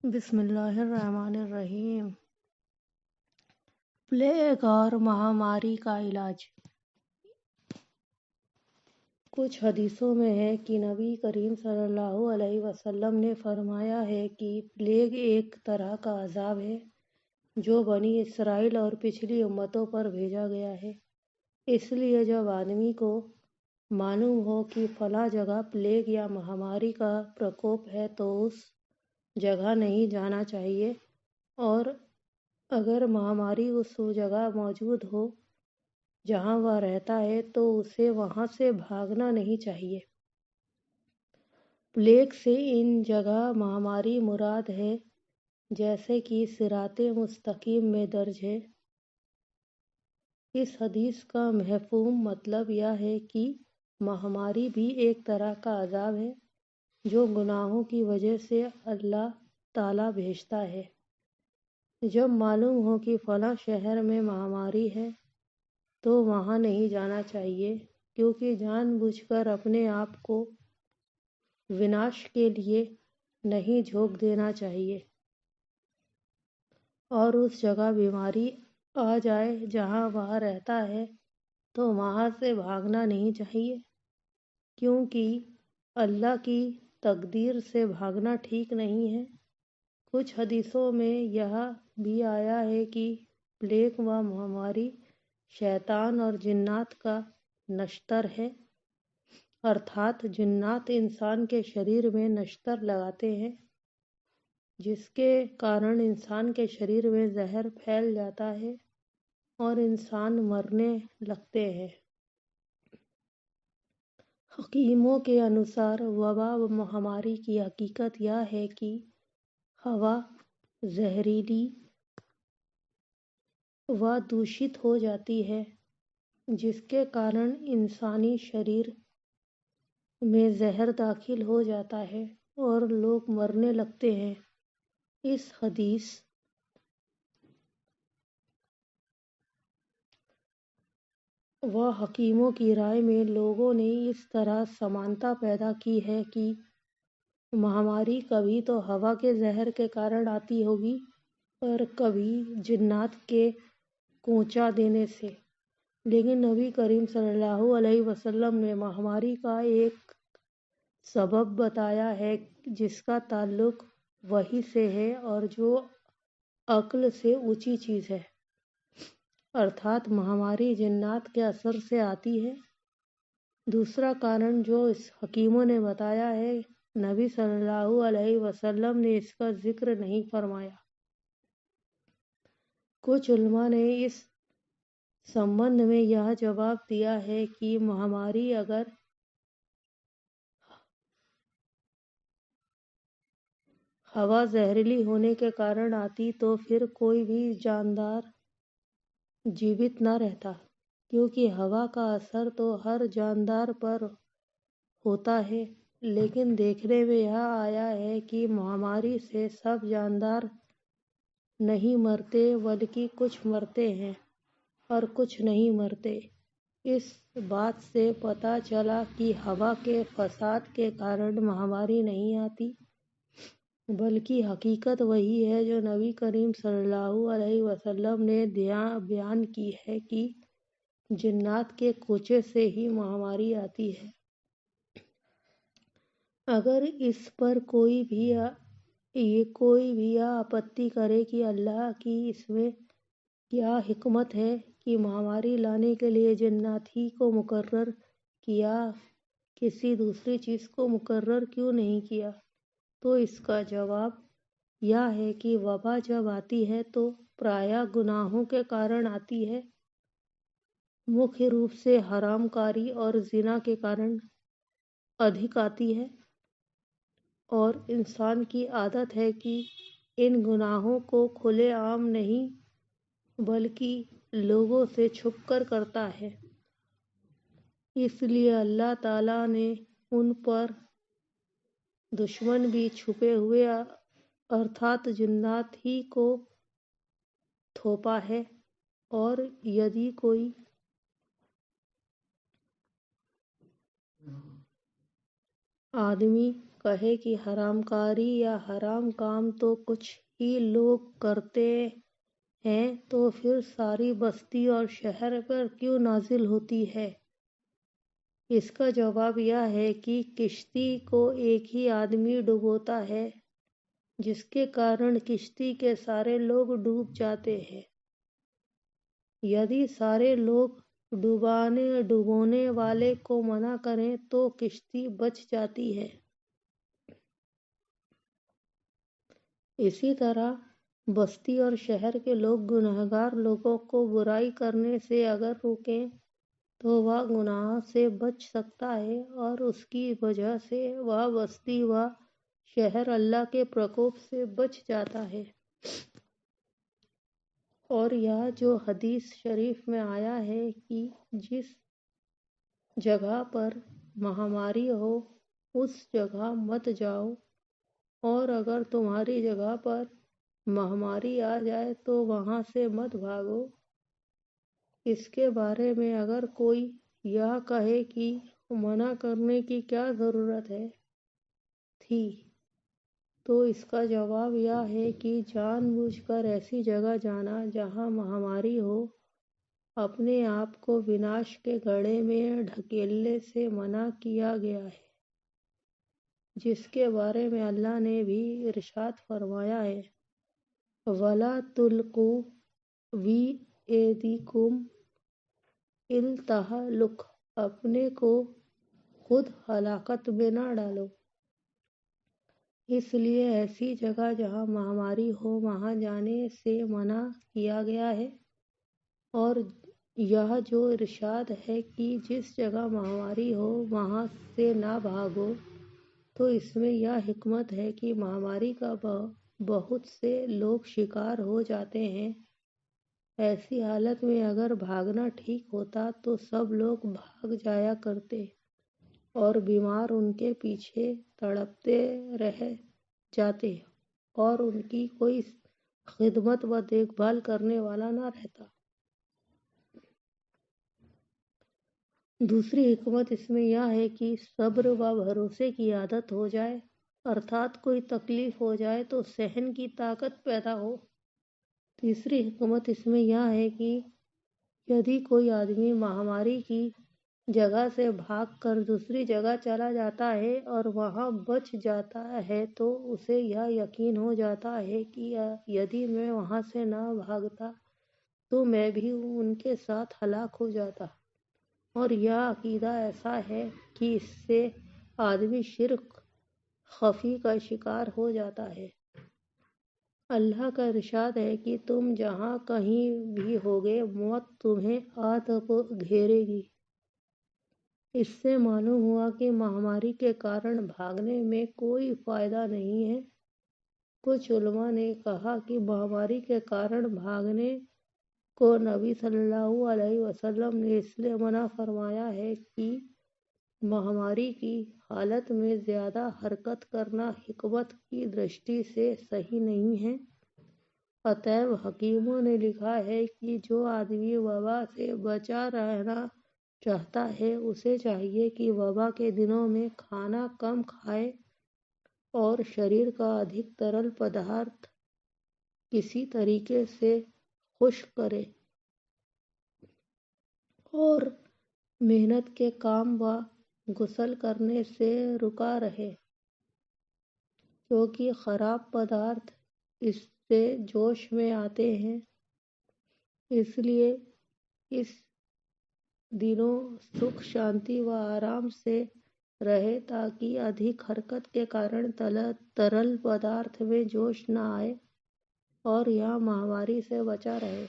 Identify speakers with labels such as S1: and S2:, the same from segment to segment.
S1: بسم اللہ الرحمن الرحیم۔ پلیگ اور مہاماری کا علاج۔ کچھ حدیثوں میں ہے کہ نبی کریم صلی اللہ علیہ وسلم نے فرمایا ہے کہ پلیگ ایک طرح کا عذاب ہے جو بنی اسرائیل اور پچھلی امتوں پر بھیجا گیا ہے۔ اس لیے جب آدمی کو معلوم ہو کہ فلاں جگہ پلیگ یا مہاماری کا پرکوپ ہے تو اس جگہ نہیں جانا چاہیے، اور اگر مہاماری اس جگہ موجود ہو جہاں وہ رہتا ہے تو اسے وہاں سے بھاگنا نہیں چاہیے۔ پلیگ سے ان جگہ مہاماری مراد ہے جیسے کہ صراط مستقیم میں درج ہے۔ اس حدیث کا مفہوم مطلب یہ ہے کہ مہاماری بھی ایک طرح کا عذاب ہے جو گناہوں کی وجہ سے اللہ تعالیٰ بھیجتا ہے۔ جب معلوم ہو کہ فلاں شہر میں مہاماری ہے تو وہاں نہیں جانا چاہیے، کیونکہ جان بوجھ کر اپنے آپ کو وناش کے لیے نہیں جھونک دینا چاہیے، اور اس جگہ بیماری آ جائے جہاں وہ رہتا ہے تو وہاں سے بھاگنا نہیں چاہیے، کیونکہ اللہ کی تقدیر سے بھاگنا ٹھیک نہیں ہے۔ کچھ حدیثوں میں یہ بھی آیا ہے کہ پلیگ و مہاماری شیطان اور جنات کا نشتر ہے، ارتھات جنات انسان کے شریر میں نشتر لگاتے ہیں جس کے کارن انسان کے شریر میں زہر پھیل جاتا ہے اور انسان مرنے لگتے ہیں۔ حکیموں کے انوسار وبا و مہاماری کی حقیقت یہ ہے کہ ہوا زہریلی و دوشت ہو جاتی ہے جس کے کارن انسانی شریر میں زہر داخل ہو جاتا ہے اور لوگ مرنے لگتے ہیں۔ اس حدیث و حکیموں کی رائے میں لوگوں نے اس طرح سمانتا پیدا کی ہے کہ مہاماری کبھی تو ہوا کے زہر کے کارن آتی ہوگی اور کبھی جنات کے کھونچا دینے سے، لیکن نبی کریم صلی اللہ علیہ وسلم نے مہاماری کا ایک سبب بتایا ہے جس کا تعلق وحی سے ہے اور جو عقل سے اونچی چیز ہے، ارتھات مہاماری جنات کے اثر سے آتی ہے۔ دوسرا کارن جو اس حکیموں نے بتایا ہے، نبی صلی اللہ علیہ وسلم نے اس کا ذکر نہیں فرمایا۔ کچھ علماء نے اس سمبندھ میں یہ جواب دیا ہے کہ مہاماری اگر ہوا زہریلی ہونے کے کارن آتی تو پھر کوئی بھی جاندار جیوت نہ رہتا، کیونکہ ہوا کا اثر تو ہر جاندار پر ہوتا ہے، لیکن دیکھنے میں یہ آیا ہے کہ مہاماری سے سب جاندار نہیں مرتے بلکہ کچھ مرتے ہیں اور کچھ نہیں مرتے۔ اس بات سے پتہ چلا کہ ہوا کے فساد کے کارن مہاماری نہیں آتی، بلکہ حقیقت وہی ہے جو نبی کریم صلی اللہ علیہ وسلم نے بیان کی ہے کہ جنات کے کھونچے سے ہی مہاماری آتی ہے۔ اگر اس پر کوئی بھی آپتی کرے کہ اللہ کی اس میں کیا حکمت ہے کہ مہاماری لانے کے لیے جنات ہی کو مقرر کیا، کسی دوسری چیز کو مقرر کیوں نہیں کیا، تو اس کا جواب یہ ہے کہ وبا جب آتی ہے تو پرایہ گناہوں کے کارن آتی ہے، مکھیہ روپ سے حرام کاری اور زنا کے کارن ادھک آتی ہے، اور انسان کی عادت ہے کہ ان گناہوں کو کھلے عام نہیں بلکہ لوگوں سے چھپ کر کرتا ہے۔ اس لیے اللہ تعالیٰ نے ان پر دشمن بھی چھپے ہوئے ارتھات جنات ہی کو تھوپا ہے، اور یدی کوئی آدمی کہے کہ حرام کاری یا حرام کام تو کچھ ہی لوگ کرتے ہیں تو پھر ساری بستی اور شہر پر کیوں نازل ہوتی ہے؟ اس کا جواب یہ ہے کہ کشتی کو ایک ہی آدمی ڈبوتا ہے، جس کے کارن کشتی کے سارے لوگ ڈوب جاتے ہیں۔ یدی سارے لوگ ڈبونے والے کو منع کریں تو کشتی بچ جاتی ہے۔ اسی طرح بستی اور شہر کے لوگ گنہگار لوگوں کو برائی کرنے سے اگر روکیں تو وہ گناہ سے بچ سکتا ہے اور اس کی وجہ سے وہ بستی و شہر اللہ کے پرکوپ سے بچ جاتا ہے۔ اور یہ جو حدیث شریف میں آیا ہے کہ جس جگہ پر مہاماری ہو اس جگہ مت جاؤ، اور اگر تمہاری جگہ پر مہاماری آ جائے تو وہاں سے مت بھاگو، اس کے بارے میں اگر کوئی یہ کہے کہ منع کرنے کی کیا ضرورت تھی، تو اس کا جواب یہ ہے کہ جان بوجھ کر ایسی جگہ جانا جہاں مہاماری ہو، اپنے آپ کو وناش کے گڑھے میں ڈھکیلنے سے منع کیا گیا ہے، جس کے بارے میں اللہ نے بھی ارشاد فرمایا ہے وَلَا تُلْقُوا بِأَيْدِيكُمْ إِلَى التَّهْلُكَةِ، اپنے کو خود ہلاکت میں نہ ڈالو۔ اس لیے ایسی جگہ جہاں مہاماری ہو وہاں جانے سے منع کیا گیا ہے، اور یہ جو ارشاد ہے کہ جس جگہ مہاماری ہو وہاں سے نہ بھاگو، تو اس میں یہ حکمت ہے کہ مہاماری کا بہت سے لوگ شکار ہو جاتے ہیں۔ ایسی حالت میں اگر بھاگنا ٹھیک ہوتا تو سب لوگ بھاگ جایا کرتے اور بیمار ان کے پیچھے تڑپتے رہ جاتے اور ان کی کوئی خدمت و دیکھ بھال کرنے والا نہ رہتا۔ دوسری حکمت اس میں یہ ہے کہ صبر و بھروسے کی عادت ہو جائے، ارتھات کوئی تکلیف ہو جائے تو سہن کی طاقت پیدا ہو۔ تیسری حکمت اس میں یہ ہے کہ یدی کوئی آدمی مہاماری کی جگہ سے بھاگ کر دوسری جگہ چلا جاتا ہے اور وہاں بچ جاتا ہے تو اسے یہ یقین ہو جاتا ہے کہ یدی میں وہاں سے نہ بھاگتا تو میں بھی ان کے ساتھ ہلاک ہو جاتا، اور یہ عقیدہ ایسا ہے کہ اس سے آدمی شرک خفی کا شکار ہو جاتا ہے۔ اللہ کا ارشاد ہے کہ تم جہاں کہیں بھی ہوگے موت تمہیں آ گھیرے گی۔ اس سے معلوم ہوا کہ مہاماری کے کارن بھاگنے میں کوئی فائدہ نہیں ہے۔ کچھ علماء نے کہا کہ مہاماری کے کارن بھاگنے کو نبی صلی اللہ علیہ وسلم نے اس لیے منع فرمایا ہے کہ مہاماری کی حالت میں زیادہ حرکت کرنا حکمت کی درشٹی سے صحیح نہیں ہے۔ اتیو حکیموں نے لکھا ہے کہ جو آدمی وبا سے بچا رہنا چاہتا ہے اسے چاہیے کہ وبا کے دنوں میں کھانا کم کھائے اور شریر کا ادھک ترل پدارتھ کسی طریقے سے خشک کرے اور محنت کے کام و غسل کرنے سے رکا رہے، کیونکہ خراب پدارتھ اس سے جوش میں آتے ہیں۔ اس لیے اس دنوں سکھ شانتی و آرام سے رہے تاکہ ادھک حرکت کے کارن ترل پدارتھ میں جوش نہ آئے اور یہ مہاماری سے بچا رہے۔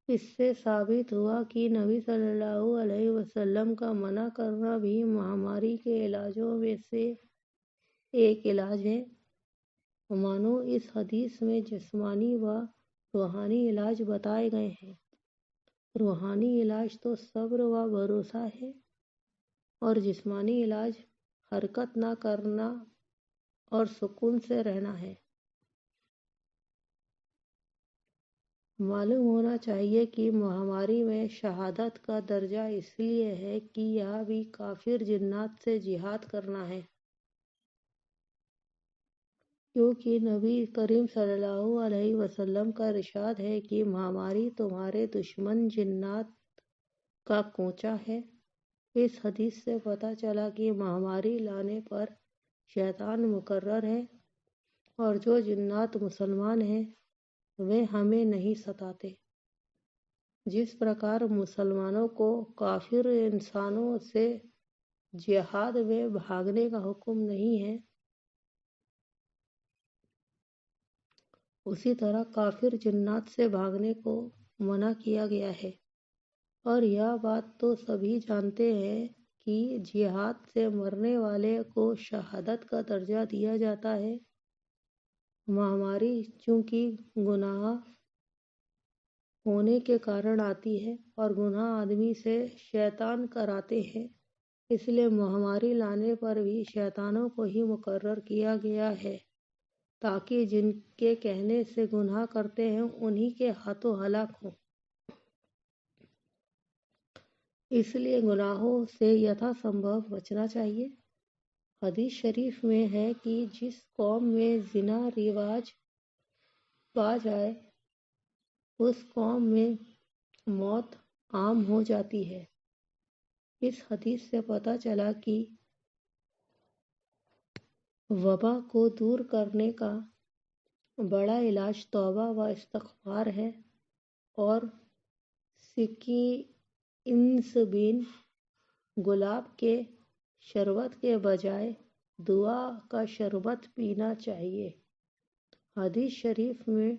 S1: اس سے ثابت ہوا کہ نبی صلی اللہ علیہ وسلم کا منع کرنا بھی مہاماری کے علاجوں میں سے ایک علاج ہے۔ مانو اس حدیث میں جسمانی و روحانی علاج بتائے گئے ہیں۔ روحانی علاج تو صبر و بھروسہ ہے، اور جسمانی علاج حرکت نہ کرنا اور سکون سے رہنا ہے۔ معلوم ہونا چاہیے کہ مہاماری میں شہادت کا درجہ اس لیے ہے کہ یہاں بھی کافر جنات سے جہاد کرنا ہے، کیونکہ نبی کریم صلی اللہ علیہ وسلم کا ارشاد ہے کہ مہاماری تمہارے دشمن جنات کا کوچہ ہے۔ اس حدیث سے پتہ چلا کہ مہاماری لانے پر شیطان مقرر ہے، اور جو جنات مسلمان ہیں وہ ہمیں نہیں ستاتے۔ جس پرکار مسلمانوں کو کافر انسانوں سے جہاد میں بھاگنے کا حکم نہیں ہے، اسی طرح کافر جنات سے بھاگنے کو منع کیا گیا ہے۔ اور یہ بات تو سبھی جانتے ہیں کہ جہاد سے مرنے والے کو شہادت کا درجہ دیا جاتا ہے۔ مہاماری چونکہ گناہ ہونے کے کارن آتی ہے اور گناہ آدمی سے شیطان کراتے ہیں، اس لیے مہاماری لانے پر بھی شیطانوں کو ہی مقرر کیا گیا ہے تاکہ جن کے کہنے سے گناہ کرتے ہیں انہی کے ہاتھوں ہلاک ہوں۔ اس لیے گناہوں سے یتھاسمبھو بچنا چاہیے۔ حدیث شریف میں ہے کہ جس قوم میں زنا رواج پا جائے اس قوم میں موت عام ہو جاتی ہے۔ اس حدیث سے پتہ چلا کہ وبا کو دور کرنے کا بڑا علاج توبہ و استغفار ہے، اور سکی انسبین گلاب کے شربت کے بجائے دعا کا شربت پینا چاہیے۔ حدیث شریف میں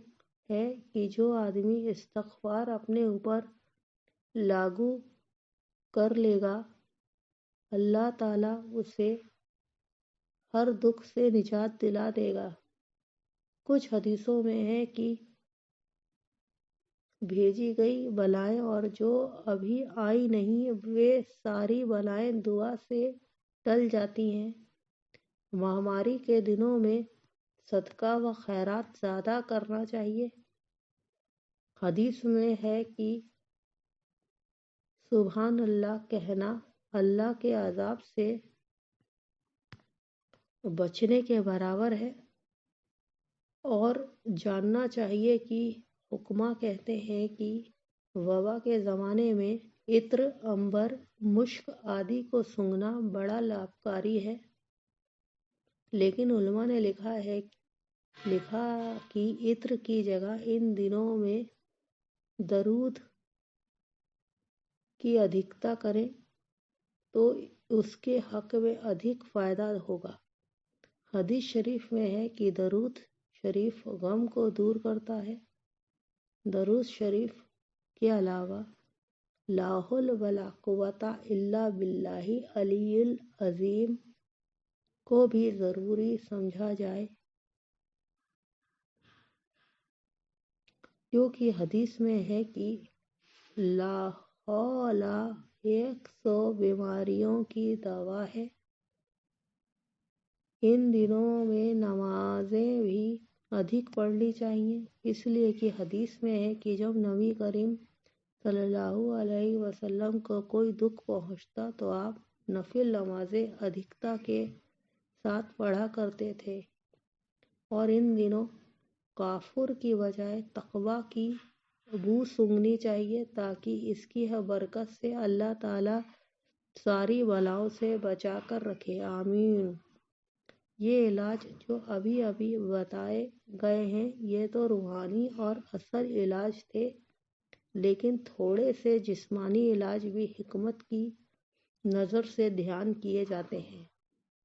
S1: ہے کہ جو آدمی استغفار اپنے اوپر لاگو کر لے گا اللہ تعالیٰ اسے ہر دکھ سے نجات دلا دے گا۔ کچھ حدیثوں میں ہے کہ بھیجی گئی بلائیں اور جو ابھی آئی نہیں وہ ساری بلائیں دعا سے ٹل جاتی ہیں۔ مہاماری کے دنوں میں صدقہ و خیرات زیادہ کرنا چاہیے۔ حدیث میں ہے کہ سبحان اللہ کہنا اللہ کے عذاب سے بچنے کے برابر ہے، اور جاننا چاہیے کہ حکماء کہتے ہیں کہ وبا کے زمانے میں عطر، عنبر، مشک آدی کو سونگھنا بڑا لابھکاری ہے، لیکن علماء نے لکھا کہ عطر کی جگہ ان دنوں میں درود کی ادھکتا کریں تو اس کے حق میں ادھک فائدہ ہوگا۔ حدیث شریف میں ہے کہ درود شریف غم کو دور کرتا ہے۔ درود شریف کے علاوہ لا حول ولا قوت الا باللہ العلی العظیم کو بھی ضروری سمجھا جائے، کیونکہ حدیث میں ہے کہ لا حول 100 بیماریوں کی دوا ہے۔ ان دنوں میں نمازیں بھی ادھک پڑھنی چاہیے، اس لیے کہ حدیث میں ہے کہ جب نبی کریم صلی اللہ علیہ وسلم کو کوئی دکھ پہنچتا تو آپ نفل نمازیں ادھکتا کے ساتھ پڑھا کرتے تھے، اور ان دنوں کافر کی بجائے تقویٰ کی بو سونگھنی چاہیے تاکہ اس کی برکت سے اللہ تعالیٰ ساری بلاؤں سے بچا کر رکھے، آمین۔ یہ علاج جو ابھی بتائے گئے ہیں یہ تو روحانی اور اصل علاج تھے، لیکن تھوڑے سے جسمانی علاج بھی حکمت کی نظر سے دھیان کیے جاتے ہیں۔